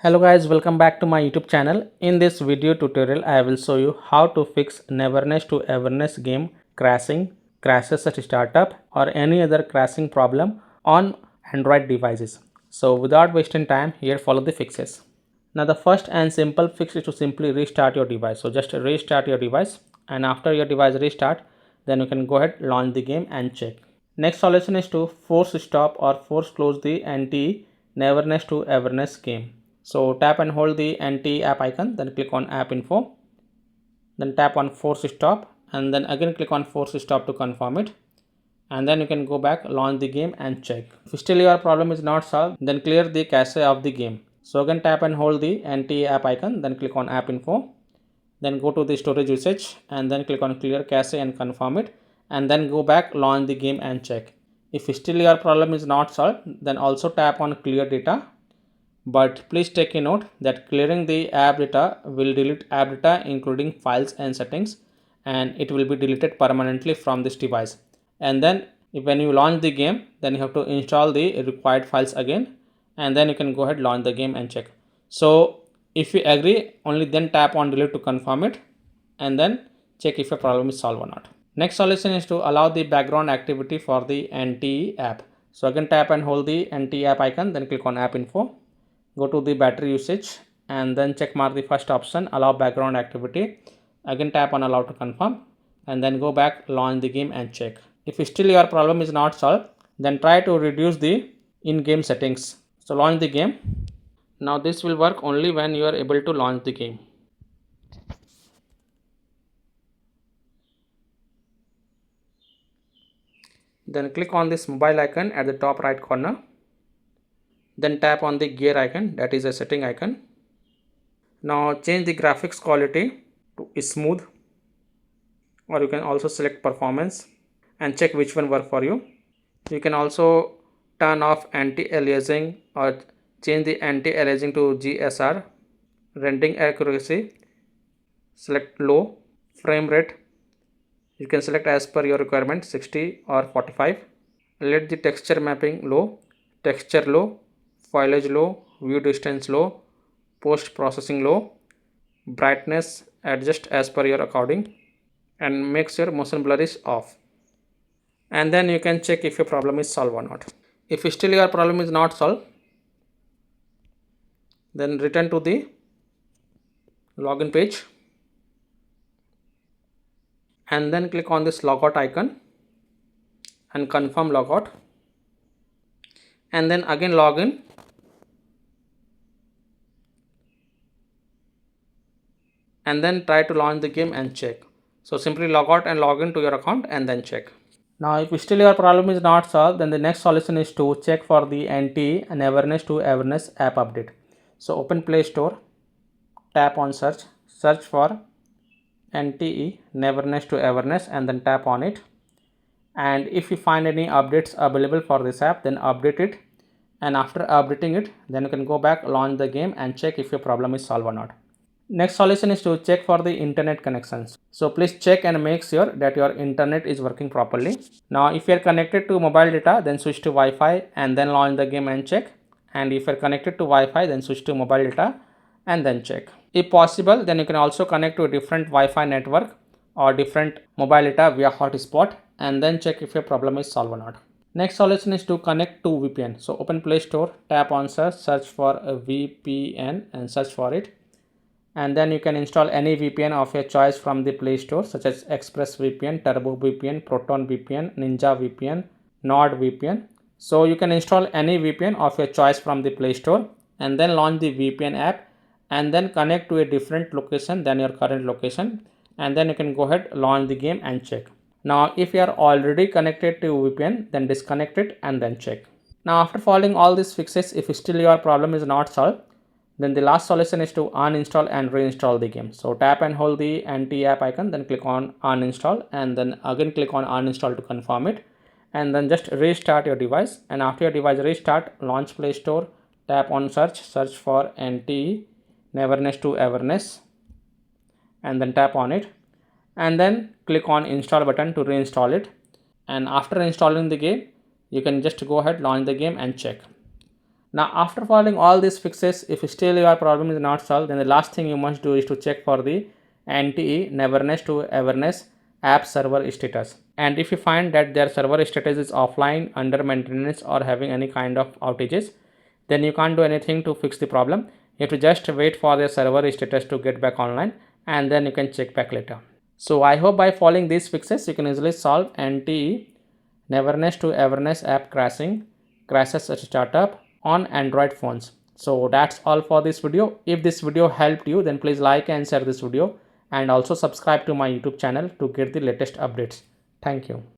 Hello guys, welcome back to my YouTube channel. In this video tutorial, I will show you how to fix Neverness to Everness game crashing, crashes at startup or any other crashing problem on Android devices. So without wasting time, here follow the fixes. Now the first and simple fix is to simply restart your device. So just restart your device, and after your device restart, then you can go ahead, launch the game and check. Next solution is to force stop or force close the NTE Neverness to Everness game. So tap and hold the NTE app icon, then click on app info, then tap on force stop, and then again click on force stop to confirm it. And then you can go back, launch the game and check. If still your problem is not solved, then clear the cache of the game. So again tap and hold the NTE app icon, then click on app info, then go to the storage usage and then click on clear cache and confirm it, and then go back, launch the game and check. If still your problem is not solved, then also tap on clear data, but please take a note that clearing the app data will delete app data including files and settings, and it will be deleted permanently from this device. And then when you launch the game, then you have to install the required files again, and then you can go ahead, launch the game and check. So if you agree, only then tap on delete to confirm it, and then check if your problem is solved or not. Next solution is to allow the background activity for the NTE app. So again tap and hold the NTE app icon, then click on app info, go to the battery usage, and then check mark the first option, allow background activity. Again tap on allow to confirm, and then go back, launch the game and check. If still your problem is not solved, then try to reduce the in-game settings. So launch the game. Now this will work only when you are able to launch the game. Then click on this mobile icon at the top right corner. Then tap on the gear icon, that is a setting icon. Now change the graphics quality to smooth, or you can also select performance and check which one work for you. You can also turn off anti-aliasing or change the anti-aliasing to GSR. Rendering accuracy, select low. Frame rate, you can select as per your requirement, 60 or 45. Let the texture mapping low, texture low, foliage low, view distance low, post processing low. Brightness adjust as per your according, and make sure motion blur is off. And then you can check if your problem is solved or not. If still your problem is not solved, then return to the login page, and then click on this logout icon and confirm logout, and then again log in, and then try to launch the game and check. So simply log out and log in to your account and then check. Now if still your problem is not solved, then the next solution is to check for the NTE Neverness to Everness app update. So open Play Store, tap on search for NTE Neverness to Everness, and then tap on it. And if you find any updates available for this app, then update it, and after updating it, then you can go back, launch the game and check if your problem is solved or not. Next solution is to check for the internet connections. So please check and make sure that your internet is working properly. Now if you are connected to mobile data, then switch to Wi-Fi and then launch the game and check. And if you are connected to Wi-Fi, then switch to mobile data and then check. If possible, then you can also connect to a different Wi-Fi network or different mobile data via hotspot, and then check if your problem is solved or not. Next solution is to connect to VPN. So open Play Store, tap on search for a VPN and search for it. And then you can install any VPN of your choice from the Play Store, such as Express VPN, Turbo VPN, Proton VPN, Ninja VPN, Nord VPN. So you can install any VPN of your choice from the Play Store, and then launch the VPN app, and then connect to a different location than your current location, and then you can go ahead, launch the game and check. Now if you are already connected to VPN, then disconnect it and then check. Now after following all these fixes, if still your problem is not solved, then the last solution is to uninstall and reinstall the game. So tap and hold the NTE app icon, then click on uninstall, and then again click on uninstall to confirm it, and then just restart your device. And after your device restart, launch Play Store, tap on search for NTE Neverness to Everness, and then tap on it, and then click on install button to reinstall it. And after installing the game, you can just go ahead, launch the game and check. Now after following all these fixes, if still your problem is not solved, then the last thing you must do is to check for the NTE Neverness to Everness app server status. And if you find that their server status is offline, under maintenance, or having any kind of outages, then you can't do anything to fix the problem. You have to just wait for the server status to get back online, and then you can check back later. So I hope by following these fixes you can easily solve NTE Neverness to Everness app crashes at startup on Android phones. So that's all for this video. If this video helped you, then please like and share this video, and also subscribe to my YouTube channel to get the latest updates. Thank you.